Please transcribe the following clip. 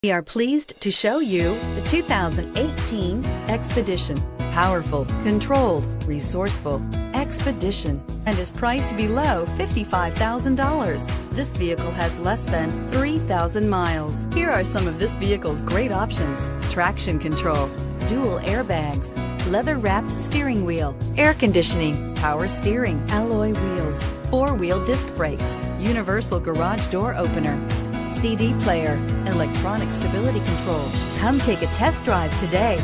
We are pleased to show you the 2018 Expedition. Powerful, controlled, resourceful Expedition, and is priced below $55,000. This vehicle has less than 3,000 miles. Here are some of this vehicle's great options: traction control, dual airbags, leather-wrapped steering wheel, air conditioning, power steering, alloy wheels, four-wheel disc brakes, universal garage door opener, CD player, electronic stability control. Come take a test drive today.